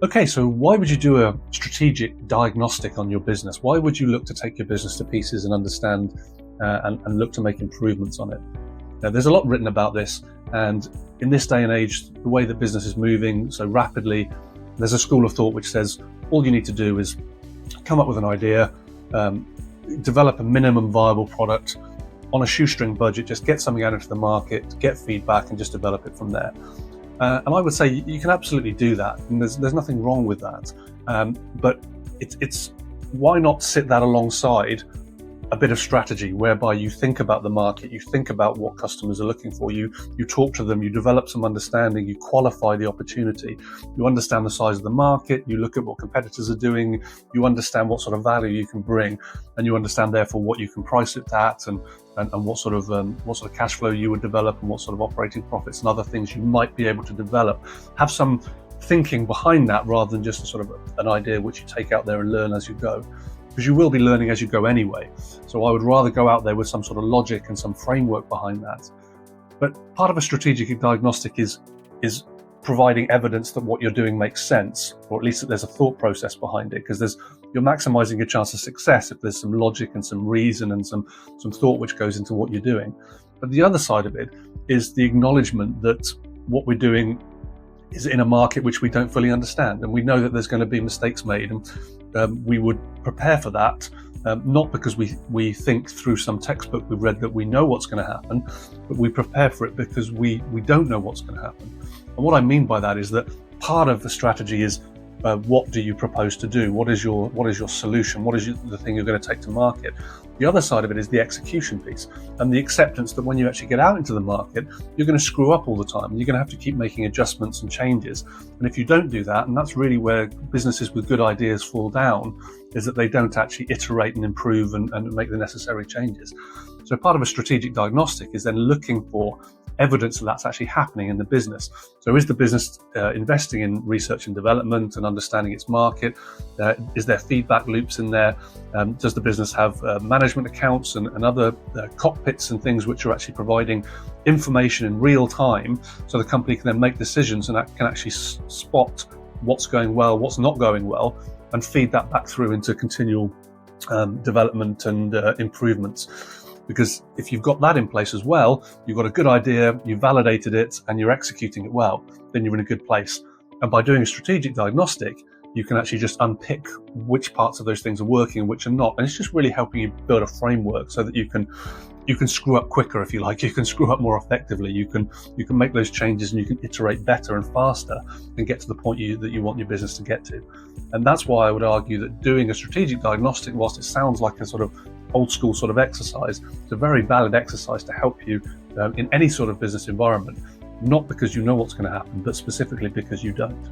Okay, so why would you do a strategic diagnostic on your business? Why would you look to take your business to pieces and understand and look to make improvements on it? Now, there's a lot written about this, and in this day and age, the way that business is moving so rapidly, there's a school of thought which says all you need to do is come up with an idea, develop a minimum viable product on a shoestring budget, just get something out into the market, get feedback, and just develop it from there. And I would say you can absolutely do that, and there's nothing wrong with that. But it's why not sit that alongside a bit of strategy, whereby you think about the market, you think about what customers are looking for, you talk to them, you develop some understanding, you qualify the opportunity, you understand the size of the market, you look at what competitors are doing, you understand what sort of value you can bring, and you understand therefore what you can price it at, and what sort of cash flow you would develop, and what sort of operating profits and other things you might be able to develop. Have some thinking behind that rather than just a sort of an idea which you take out there and learn as you go, because you will be learning as you go anyway. So I would rather go out there with some sort of logic and some framework behind that. But part of a strategic diagnostic is providing evidence that what you're doing makes sense, or at least that there's a thought process behind it, because you're maximizing your chance of success if there's some logic and some reason and some thought which goes into what you're doing. But the other side of it is the acknowledgement that what we're doing is in a market which we don't fully understand, and we know that there's going to be mistakes made, and we would prepare for that, not because we think through some textbook we've read that we know what's going to happen, but we prepare for it because we don't know what's going to happen. And what I mean by that is that part of the strategy is what do you propose to do? What is your solution? What is the thing you're going to take to market? The other side of it is the execution piece and the acceptance that when you actually get out into the market, you're going to screw up all the time. You're going to have to keep making adjustments and changes. And if you don't do that, and that's really where businesses with good ideas fall down, is that they don't actually iterate and improve and make the necessary changes. So part of a strategic diagnostic is then looking for evidence that that's actually happening in the business. So is the business investing in research and development and understanding its market? Is there feedback loops in there? Does the business have management accounts and other cockpits and things which are actually providing information in real time, so the company can then make decisions and can actually spot what's going well, what's not going well, and feed that back through into continual development and improvements? Because if you've got that in place as well, you've got a good idea, you've validated it, and you're executing it well, then you're in a good place. And by doing a strategic diagnostic, you can actually just unpick which parts of those things are working and which are not. And it's just really helping you build a framework so that you can screw up quicker, if you like. You can screw up more effectively. You can make those changes, and you can iterate better and faster and get to the point that you want your business to get to. And that's why I would argue that doing a strategic diagnostic, whilst it sounds like a sort of old school sort of exercise, it's a very valid exercise to help you in any sort of business environment, not because you know what's going to happen, but specifically because you don't.